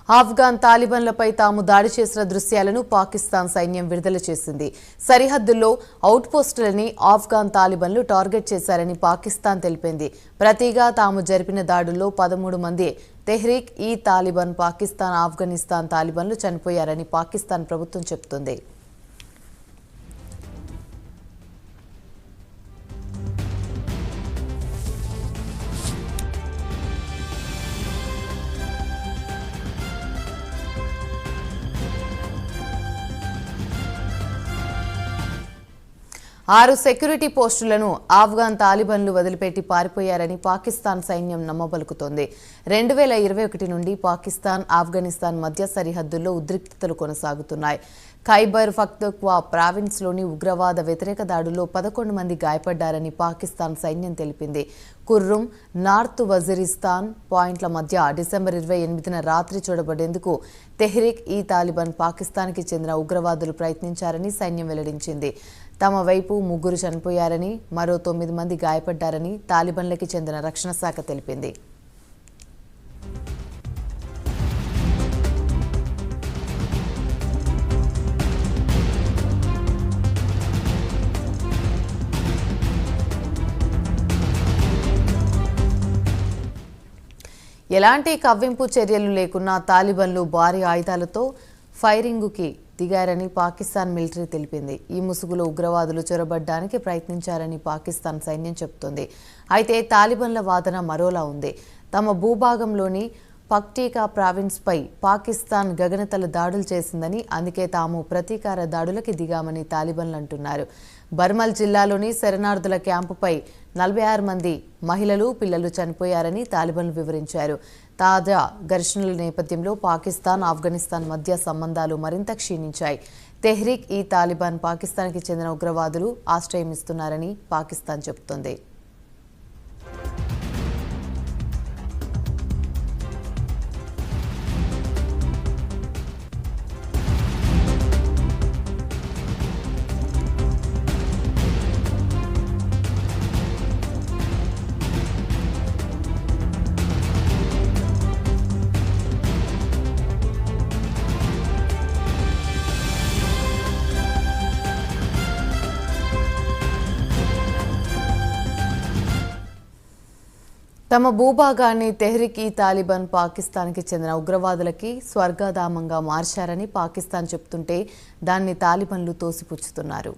ఆఫ్ఘన్ తాలిబాన్లపై తాము దాడి చేసిన దృశ్యాలను పాకిస్తాన్ సైన్యం విడుదల చేసింది. సరిహద్దుల్లో అవుట్ పోస్టులని ఆఫ్ఘన్ తాలిబాన్లు టార్గెట్ చేశారని పాకిస్తాన్ తెలిపింది. ప్రతిగా తాము జరిపిన దాడుల్లో 13 మంది తెహ్రీక్ ఈ తాలిబాన్ పాకిస్తాన్ ఆఫ్ఘనిస్తాన్ తాలిబాన్లు చనిపోయారని పాకిస్తాన్ ప్రభుత్వం చెబుతోంది. ఆరు సెక్యూరిటీ పోస్టులను ఆఫ్ఘన్ తాలిబాన్లు వదిలిపెట్టి పారిపోయారని పాకిస్తాన్ సైన్యం నమ్మబలుకుతోంది. 2021 నుండి పాకిస్తాన్ ఆఫ్ఘనిస్తాన్ మధ్య సరిహద్దుల్లో ఉద్రిక్తతలు కొనసాగుతున్నాయి. ఖైబర్ పఖ్తూన్ఖ్వా ప్రావిన్స్లోని ఉగ్రవాద వ్యతిరేక దాడుల్లో 11 మంది గాయపడ్డారని పాకిస్తాన్ సైన్యం తెలిపింది. కుర్రుం, నార్త్ వజీరిస్తాన్ పాయింట్ల మధ్య డిసెంబర్ 28న రాత్రి చూడబడేందుకు తెహ్రీక్ ఈ తాలిబాన్ పాకిస్తాన్కి చెందిన ఉగ్రవాదులు ప్రయత్నించారని సైన్యం వెల్లడించింది. తమ వైపు 3 చనిపోయారని, మరో 9 మంది గాయపడ్డారని తాలిబాన్లకి చెందిన రక్షణ శాఖ తెలిపింది. ఎలాంటి కవ్వింపు చర్యలు లేకున్నా తాలిబాన్లు భారీ ఆయుధాలతో ఫైరింగుకి దిగారని పాకిస్తాన్ మిలిటరీ తెలిపింది. ఈ ముసుగులో ఉగ్రవాదులు చొరబడ్డానికి ప్రయత్నించారని పాకిస్తాన్ సైన్యం చెబుతోంది. అయితే తాలిబాన్ల వాదన మరోలా ఉంది. తమ భూభాగంలోని పక్టీకా ప్రావిన్స్పై పాకిస్తాన్ గగనతల దాడులు చేసిందని, అందుకే తాము ప్రతీకార దాడులకి దిగామని తాలిబాన్లు అంటున్నారు. బర్మల్ జిల్లాలోని శరణార్థుల క్యాంపుపై 46 మంది మహిళలు, పిల్లలు చనిపోయారని తాలిబాన్లు వివరించారు. తాజా ఘర్షణల నేపథ్యంలో పాకిస్తాన్ ఆఫ్ఘనిస్తాన్ మధ్య సంబంధాలు మరింత క్షీణించాయి. తెహ్రీక్ ఈ తాలిబాన్ పాకిస్తాన్కి చెందిన ఉగ్రవాదులు ఆశ్రయం ఇస్తున్నారని పాకిస్తాన్ చెబుతోంది. తమ భూభాగాన్ని తెహ్రీక్ ఈ తాలిబాన్ పాకిస్తాన్కి చెందిన ఉగ్రవాదులకి స్వర్గధామంగా మార్చారని పాకిస్తాన్ చెబుతుంటే దాన్ని తాలిబాన్లు తోసిపుచ్చుతున్నారు.